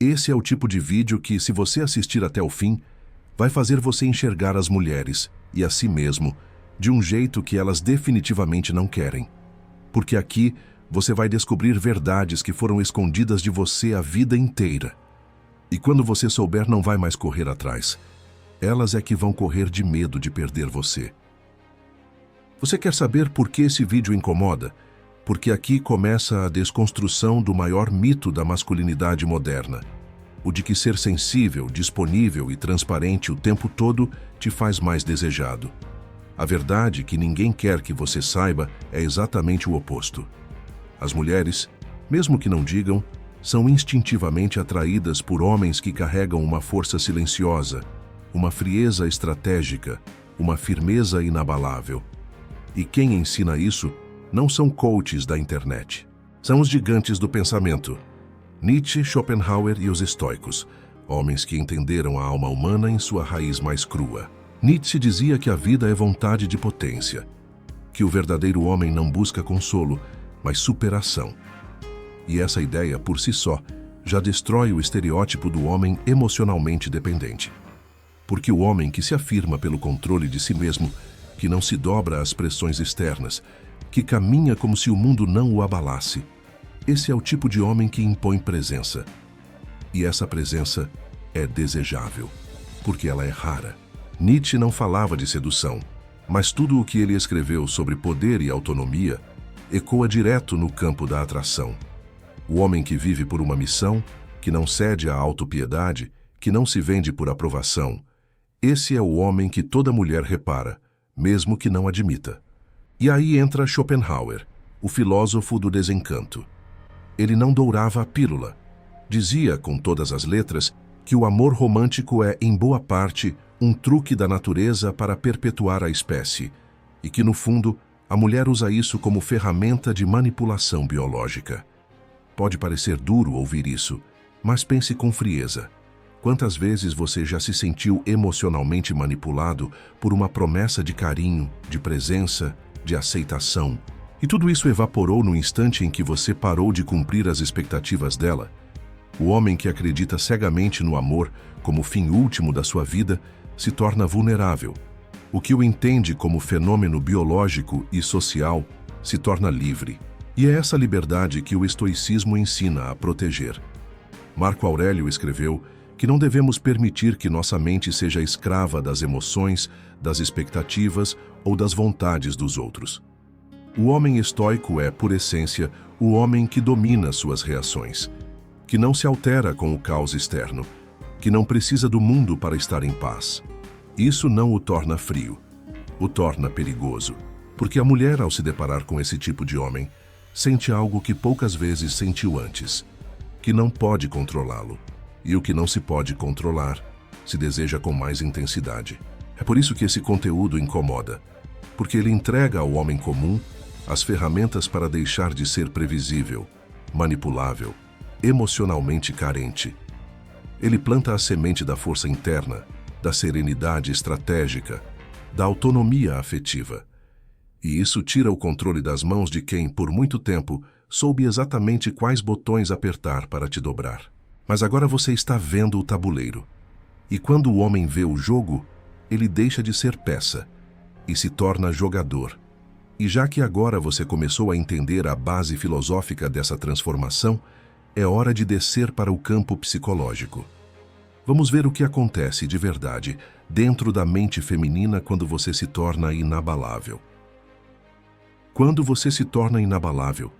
Esse é o tipo de vídeo que, se você assistir até o fim, vai fazer você enxergar as mulheres, e a si mesmo, de um jeito que elas definitivamente não querem. Porque aqui você vai descobrir verdades que foram escondidas de você a vida inteira. E quando você souber, não vai mais correr atrás. Elas é que vão correr de medo de perder você. Você quer saber por que esse vídeo incomoda? Porque aqui começa a desconstrução do maior mito da masculinidade moderna. O de que ser sensível, disponível e transparente o tempo todo te faz mais desejado. A verdade que ninguém quer que você saiba é exatamente o oposto. As mulheres, mesmo que não digam, são instintivamente atraídas por homens que carregam uma força silenciosa, uma frieza estratégica, uma firmeza inabalável. E quem ensina isso não são coaches da internet. São os gigantes do pensamento. Nietzsche, Schopenhauer e os estoicos, homens que entenderam a alma humana em sua raiz mais crua. Nietzsche dizia que a vida é vontade de potência, que o verdadeiro homem não busca consolo, mas superação. E essa ideia, por si só, já destrói o estereótipo do homem emocionalmente dependente. Porque o homem que se afirma pelo controle de si mesmo, que não se dobra às pressões externas, que caminha como se o mundo não o abalasse, esse é o tipo de homem que impõe presença. E essa presença é desejável, porque ela é rara. Nietzsche não falava de sedução, mas tudo o que ele escreveu sobre poder e autonomia ecoa direto no campo da atração. O homem que vive por uma missão, que não cede à autopiedade, que não se vende por aprovação, esse é o homem que toda mulher repara, mesmo que não admita. E aí entra Schopenhauer, o filósofo do desencanto. Ele não dourava a pílula. Dizia, com todas as letras, que o amor romântico é, em boa parte, um truque da natureza para perpetuar a espécie, e que, no fundo, a mulher usa isso como ferramenta de manipulação biológica. Pode parecer duro ouvir isso, mas pense com frieza. Quantas vezes você já se sentiu emocionalmente manipulado por uma promessa de carinho, de presença, de aceitação? E tudo isso evaporou no instante em que você parou de cumprir as expectativas dela? O homem que acredita cegamente no amor como fim último da sua vida se torna vulnerável. O que o entende como fenômeno biológico e social se torna livre. E é essa liberdade que o estoicismo ensina a proteger. Marco Aurélio escreveu que não devemos permitir que nossa mente seja escrava das emoções, das expectativas ou das vontades dos outros. O homem estoico é, por essência, o homem que domina suas reações, que não se altera com o caos externo, que não precisa do mundo para estar em paz. Isso não o torna frio, o torna perigoso, porque a mulher, ao se deparar com esse tipo de homem, sente algo que poucas vezes sentiu antes, que não pode controlá-lo, e o que não se pode controlar se deseja com mais intensidade. É por isso que esse conteúdo incomoda, porque ele entrega ao homem comum as ferramentas para deixar de ser previsível, manipulável, emocionalmente carente. Ele planta a semente da força interna, da serenidade estratégica, da autonomia afetiva. E isso tira o controle das mãos de quem, por muito tempo, soube exatamente quais botões apertar para te dobrar. Mas agora você está vendo o tabuleiro. E quando o homem vê o jogo, ele deixa de ser peça e se torna jogador. E já que agora você começou a entender a base filosófica dessa transformação, é hora de descer para o campo psicológico. Vamos ver o que acontece de verdade dentro da mente feminina quando você se torna inabalável. Quando você se torna inabalável,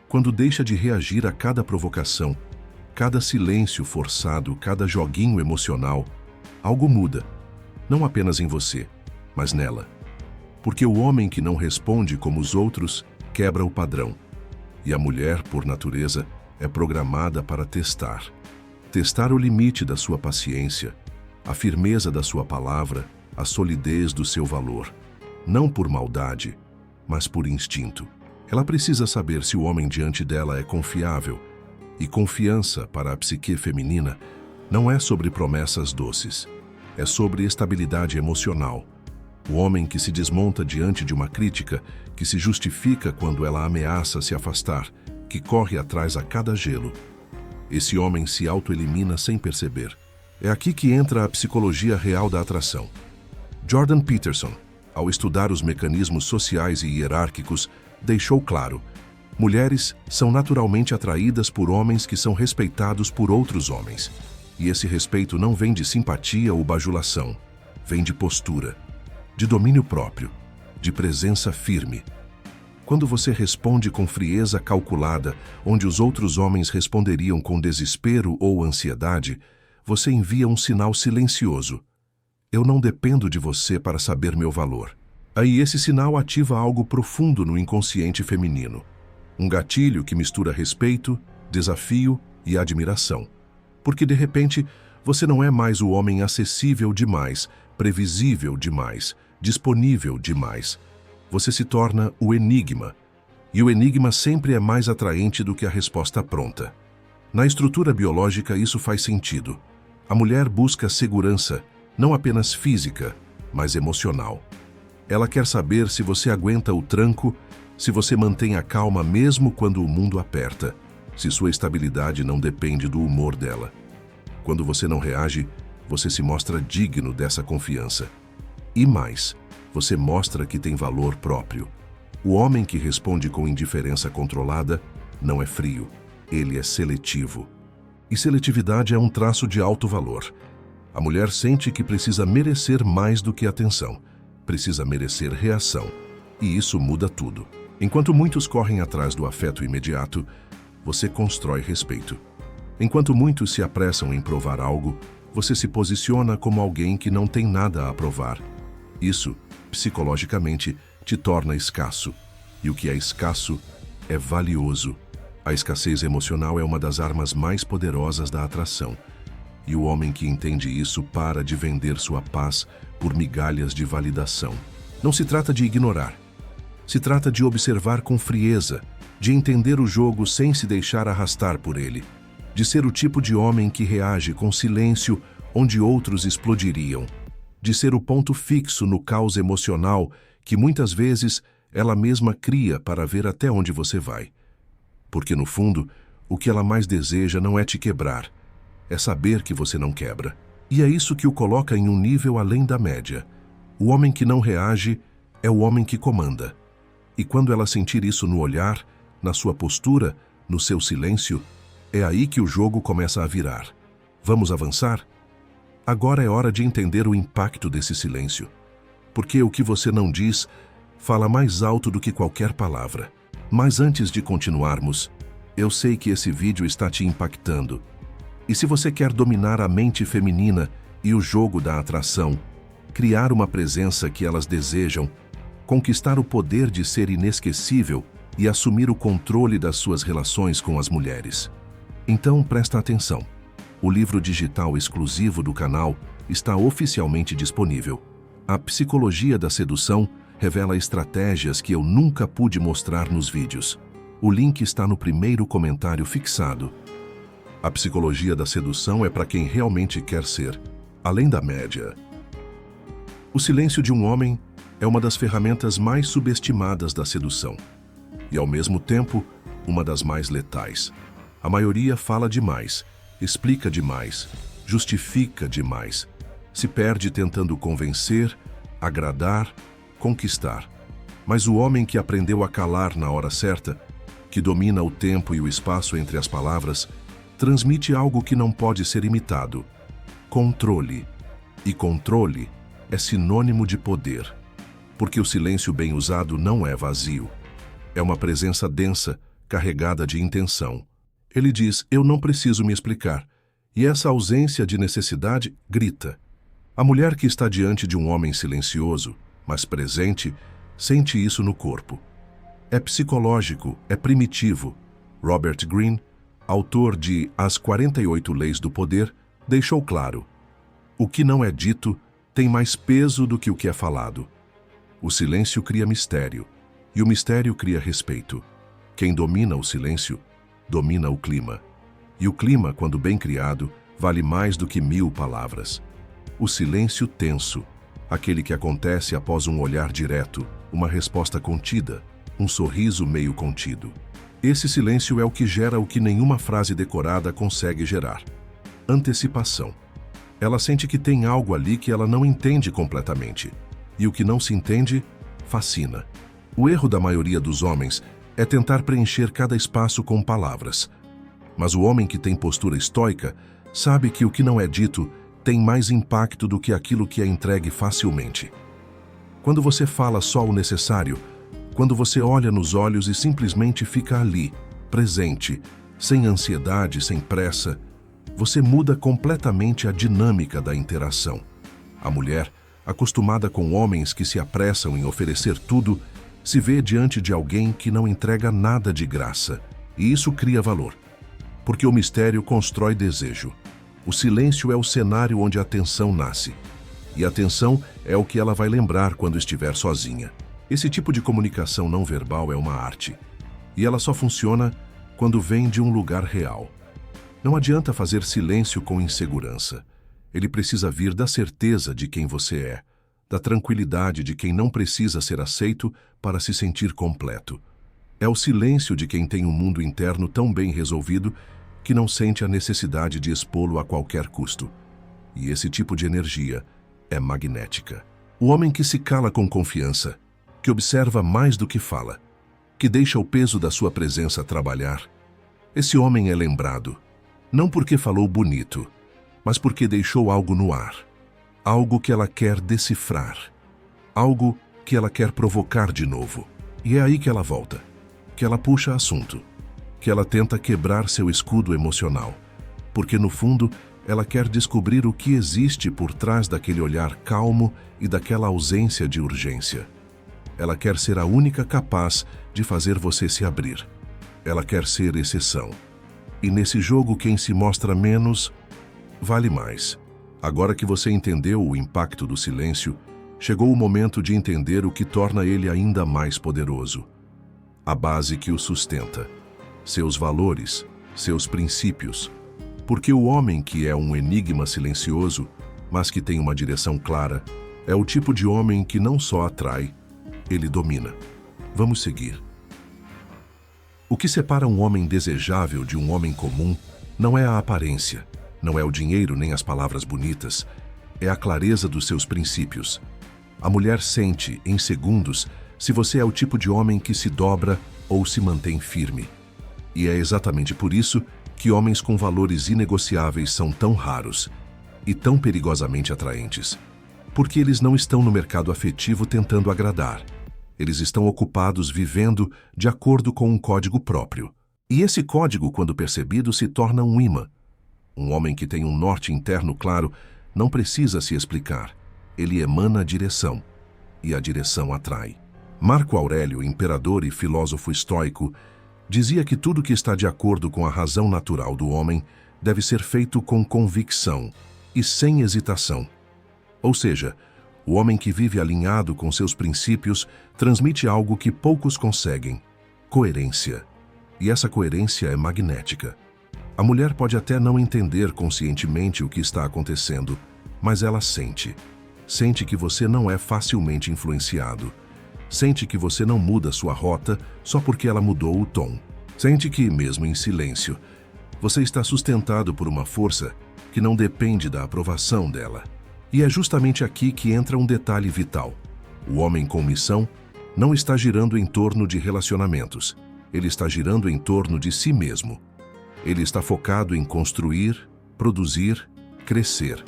quando deixa de reagir a cada provocação, cada silêncio forçado, cada joguinho emocional, algo muda, não apenas em você, mas nela. Porque o homem que não responde como os outros quebra o padrão. E a mulher, por natureza, é programada para testar. Testar o limite da sua paciência, a firmeza da sua palavra, a solidez do seu valor. Não por maldade, mas por instinto. Ela precisa saber se o homem diante dela é confiável. E confiança, para a psique feminina, não é sobre promessas doces. É sobre estabilidade emocional. O homem que se desmonta diante de uma crítica, que se justifica quando ela ameaça se afastar, que corre atrás a cada gelo. Esse homem se autoelimina sem perceber. É aqui que entra a psicologia real da atração. Jordan Peterson, ao estudar os mecanismos sociais e hierárquicos, deixou claro: mulheres são naturalmente atraídas por homens que são respeitados por outros homens. E esse respeito não vem de simpatia ou bajulação, vem de postura, de domínio próprio, de presença firme. Quando você responde com frieza calculada, onde os outros homens responderiam com desespero ou ansiedade, você envia um sinal silencioso: eu não dependo de você para saber meu valor. Aí esse sinal ativa algo profundo no inconsciente feminino. Um gatilho que mistura respeito, desafio e admiração. Porque de repente, você não é mais o homem acessível demais, previsível demais, disponível demais. Você se torna o enigma. E o enigma sempre é mais atraente do que a resposta pronta. Na estrutura biológica, isso faz sentido. A mulher busca segurança, não apenas física, mas emocional. Ela quer saber se você aguenta o tranco, se você mantém a calma mesmo quando o mundo aperta, se sua estabilidade não depende do humor dela. Quando você não reage, você se mostra digno dessa confiança. E mais, você mostra que tem valor próprio. O homem que responde com indiferença controlada não é frio, ele é seletivo. E seletividade é um traço de alto valor. A mulher sente que precisa merecer mais do que atenção, precisa merecer reação. E isso muda tudo. Enquanto muitos correm atrás do afeto imediato, você constrói respeito. Enquanto muitos se apressam em provar algo, você se posiciona como alguém que não tem nada a provar. Isso, psicologicamente, te torna escasso. E o que é escasso é valioso. A escassez emocional é uma das armas mais poderosas da atração. E o homem que entende isso para de vender sua paz por migalhas de validação. Não se trata de ignorar. Se trata de observar com frieza, de entender o jogo sem se deixar arrastar por ele, de ser o tipo de homem que reage com silêncio onde outros explodiriam, de ser o ponto fixo no caos emocional que muitas vezes ela mesma cria para ver até onde você vai. Porque no fundo, o que ela mais deseja não é te quebrar, é saber que você não quebra. E é isso que o coloca em um nível além da média. O homem que não reage é o homem que comanda. E quando ela sentir isso no olhar, na sua postura, no seu silêncio, é aí que o jogo começa a virar. Vamos avançar? Agora é hora de entender o impacto desse silêncio. Porque o que você não diz fala mais alto do que qualquer palavra. Mas antes de continuarmos, eu sei que esse vídeo está te impactando. E se você quer dominar a mente feminina e o jogo da atração, criar uma presença que elas desejam, conquistar o poder de ser inesquecível e assumir o controle das suas relações com as mulheres. Então presta atenção. O livro digital exclusivo do canal está oficialmente disponível. A Psicologia da Sedução revela estratégias que eu nunca pude mostrar nos vídeos. O link está no primeiro comentário fixado. A Psicologia da Sedução é para quem realmente quer ser além da média. O silêncio de um homem é uma das ferramentas mais subestimadas da sedução e, ao mesmo tempo, uma das mais letais. A maioria fala demais, explica demais, justifica demais, se perde tentando convencer, agradar, conquistar. Mas o homem que aprendeu a calar na hora certa, que domina o tempo e o espaço entre as palavras, transmite algo que não pode ser imitado: controle. E controle é sinônimo de poder. Porque o silêncio bem usado não é vazio. É uma presença densa, carregada de intenção. Ele diz: eu não preciso me explicar. E essa ausência de necessidade grita. A mulher que está diante de um homem silencioso, mas presente, sente isso no corpo. É psicológico, é primitivo. Robert Greene, autor de As 48 Leis do Poder, deixou claro: o que não é dito tem mais peso do que o que é falado. O silêncio cria mistério, e o mistério cria respeito. Quem domina o silêncio, domina o clima. E o clima, quando bem criado, vale mais do que 1000 palavras. O silêncio tenso, aquele que acontece após um olhar direto, uma resposta contida, um sorriso meio contido. Esse silêncio é o que gera o que nenhuma frase decorada consegue gerar: antecipação. Ela sente que tem algo ali que ela não entende completamente. E o que não se entende, fascina. O erro da maioria dos homens é tentar preencher cada espaço com palavras. Mas o homem que tem postura estoica sabe que o que não é dito tem mais impacto do que aquilo que é entregue facilmente. Quando você fala só o necessário, quando você olha nos olhos e simplesmente fica ali, presente, sem ansiedade, sem pressa, você muda completamente a dinâmica da interação. A mulher, acostumada com homens que se apressam em oferecer tudo, se vê diante de alguém que não entrega nada de graça, e isso cria valor. Porque o mistério constrói desejo. O silêncio é o cenário onde a tensão nasce. E a tensão é o que ela vai lembrar quando estiver sozinha. Esse tipo de comunicação não verbal é uma arte. E ela só funciona quando vem de um lugar real. Não adianta fazer silêncio com insegurança. Ele precisa vir da certeza de quem você é, da tranquilidade de quem não precisa ser aceito para se sentir completo. É o silêncio de quem tem um mundo interno tão bem resolvido que não sente a necessidade de expô-lo a qualquer custo. E esse tipo de energia é magnética. O homem que se cala com confiança, que observa mais do que fala, que deixa o peso da sua presença trabalhar, esse homem é lembrado, não porque falou bonito, mas porque deixou algo no ar, algo que ela quer decifrar, algo que ela quer provocar de novo. E é aí que ela volta, que ela puxa assunto, que ela tenta quebrar seu escudo emocional, porque no fundo ela quer descobrir o que existe por trás daquele olhar calmo e daquela ausência de urgência. Ela quer ser a única capaz de fazer você se abrir. Ela quer ser exceção. E nesse jogo quem se mostra menos, vale mais. Agora que você entendeu o impacto do silêncio, chegou o momento de entender o que torna ele ainda mais poderoso. A base que o sustenta. Seus valores, seus princípios. Porque o homem que é um enigma silencioso, mas que tem uma direção clara, é o tipo de homem que não só atrai, ele domina. Vamos seguir. O que separa um homem desejável de um homem comum não é a aparência, não é o dinheiro nem as palavras bonitas, é a clareza dos seus princípios. A mulher sente, em segundos, se você é o tipo de homem que se dobra ou se mantém firme. E é exatamente por isso que homens com valores inegociáveis são tão raros e tão perigosamente atraentes. Porque eles não estão no mercado afetivo tentando agradar. Eles estão ocupados vivendo de acordo com um código próprio. E esse código, quando percebido, se torna um imã. Um homem que tem um norte interno claro não precisa se explicar. Ele emana a direção. E a direção atrai. Marco Aurélio, imperador e filósofo estoico, dizia que tudo que está de acordo com a razão natural do homem deve ser feito com convicção e sem hesitação. Ou seja, o homem que vive alinhado com seus princípios transmite algo que poucos conseguem: coerência. E essa coerência é magnética. A mulher pode até não entender conscientemente o que está acontecendo, mas ela sente. Sente que você não é facilmente influenciado. Sente que você não muda sua rota só porque ela mudou o tom. Sente que, mesmo em silêncio, você está sustentado por uma força que não depende da aprovação dela. E é justamente aqui que entra um detalhe vital. O homem com missão não está girando em torno de relacionamentos. Ele está girando em torno de si mesmo. Ele está focado em construir, produzir, crescer.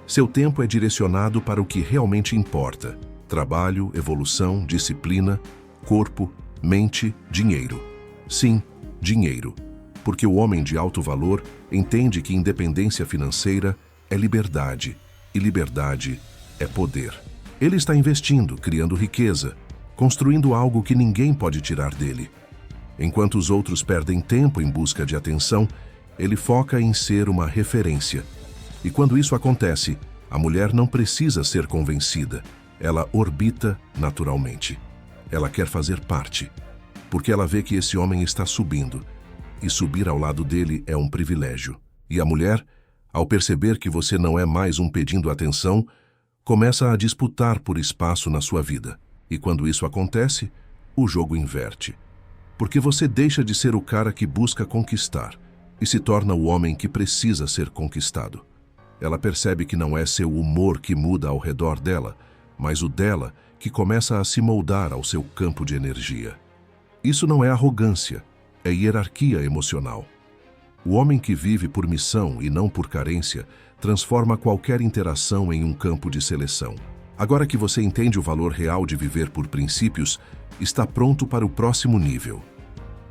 Seu tempo é direcionado para o que realmente importa: trabalho, evolução, disciplina, corpo, mente, dinheiro. Sim, dinheiro. Porque o homem de alto valor entende que independência financeira é liberdade, e liberdade é poder. Ele está investindo, criando riqueza, construindo algo que ninguém pode tirar dele. Enquanto os outros perdem tempo em busca de atenção, ele foca em ser uma referência. E quando isso acontece, a mulher não precisa ser convencida. Ela orbita naturalmente. Ela quer fazer parte, porque ela vê que esse homem está subindo, e subir ao lado dele é um privilégio. E a mulher, ao perceber que você não é mais um pedindo atenção, começa a disputar por espaço na sua vida. E quando isso acontece, o jogo inverte. Porque você deixa de ser o cara que busca conquistar e se torna o homem que precisa ser conquistado. Ela percebe que não é seu humor que muda ao redor dela, mas o dela que começa a se moldar ao seu campo de energia. Isso não é arrogância, é hierarquia emocional. O homem que vive por missão e não por carência transforma qualquer interação em um campo de seleção. Agora que você entende o valor real de viver por princípios, está pronto para o próximo nível.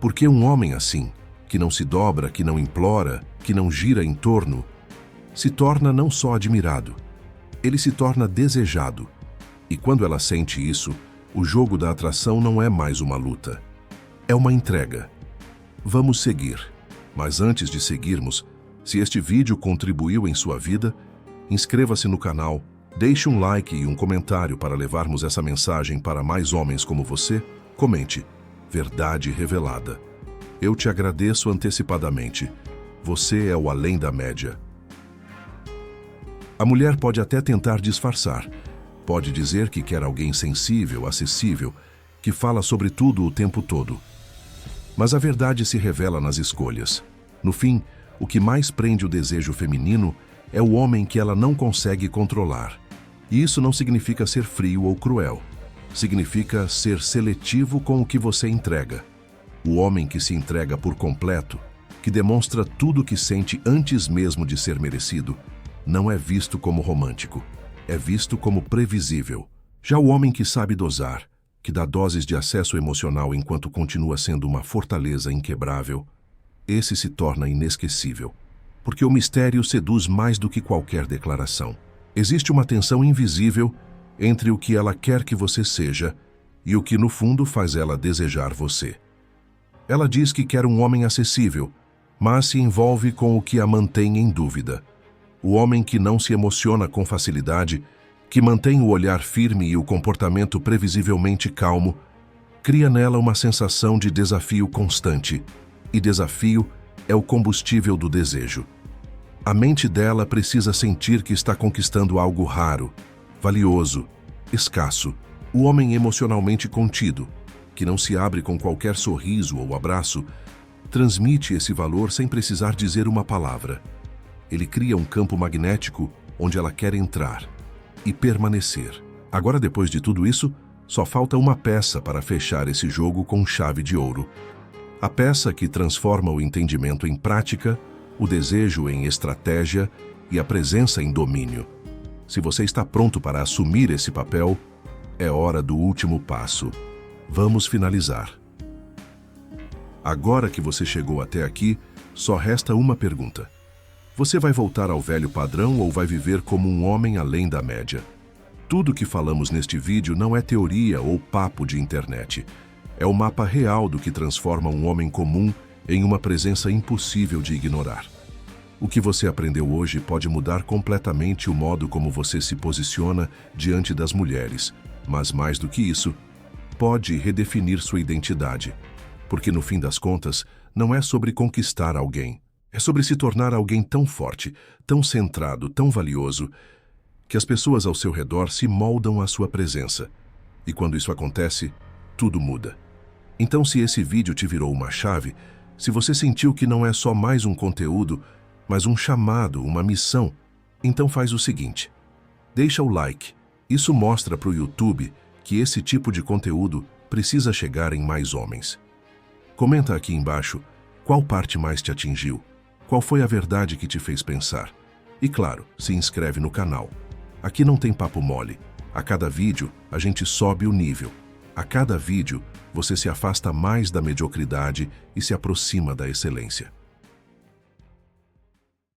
Porque um homem assim, que não se dobra, que não implora, que não gira em torno, se torna não só admirado, ele se torna desejado. E quando ela sente isso, o jogo da atração não é mais uma luta, é uma entrega. Vamos seguir. Mas antes de seguirmos, se este vídeo contribuiu em sua vida, inscreva-se no canal, deixe um like e um comentário para levarmos essa mensagem para mais homens como você. Comente. Verdade revelada. Eu te agradeço antecipadamente. Você é o além da média. A mulher pode até tentar disfarçar. Pode dizer que quer alguém sensível, acessível, que fala sobre tudo o tempo todo. Mas a verdade se revela nas escolhas. No fim, o que mais prende o desejo feminino é o homem que ela não consegue controlar. E isso não significa ser frio ou cruel. Significa ser seletivo com o que você entrega. O homem que se entrega por completo, que demonstra tudo o que sente antes mesmo de ser merecido, não é visto como romântico. É visto como previsível. Já o homem que sabe dosar, que dá doses de acesso emocional enquanto continua sendo uma fortaleza inquebrável, esse se torna inesquecível. Porque o mistério seduz mais do que qualquer declaração. Existe uma tensão invisível entre o que ela quer que você seja e o que no fundo faz ela desejar você. Ela diz que quer um homem acessível, mas se envolve com o que a mantém em dúvida. O homem que não se emociona com facilidade, que mantém o olhar firme e o comportamento previsivelmente calmo, cria nela uma sensação de desafio constante. E desafio é o combustível do desejo. A mente dela precisa sentir que está conquistando algo raro, valioso, escasso. O homem emocionalmente contido, que não se abre com qualquer sorriso ou abraço, transmite esse valor sem precisar dizer uma palavra. Ele cria um campo magnético onde ela quer entrar e permanecer. Agora, depois de tudo isso, só falta uma peça para fechar esse jogo com chave de ouro. A peça que transforma o entendimento em prática, o desejo em estratégia e a presença em domínio. Se você está pronto para assumir esse papel, é hora do último passo. Vamos finalizar. Agora que você chegou até aqui, só resta uma pergunta. Você vai voltar ao velho padrão ou vai viver como um homem além da média? Tudo que falamos neste vídeo não é teoria ou papo de internet. É o mapa real do que transforma um homem comum em uma presença impossível de ignorar. O que você aprendeu hoje pode mudar completamente o modo como você se posiciona diante das mulheres, mas mais do que isso, pode redefinir sua identidade. Porque no fim das contas, não é sobre conquistar alguém. É sobre se tornar alguém tão forte, tão centrado, tão valioso, que as pessoas ao seu redor se moldam à sua presença. E quando isso acontece, tudo muda. Então, se esse vídeo te virou uma chave, se você sentiu que não é só mais um conteúdo, mas um chamado, uma missão, então faz o seguinte: deixa o like. Isso mostra para o YouTube que esse tipo de conteúdo precisa chegar em mais homens. Comenta aqui embaixo qual parte mais te atingiu. Qual foi a verdade que te fez pensar? E claro, se inscreve no canal. Aqui não tem papo mole. A cada vídeo, a gente sobe o nível. A cada vídeo, você se afasta mais da mediocridade e se aproxima da excelência.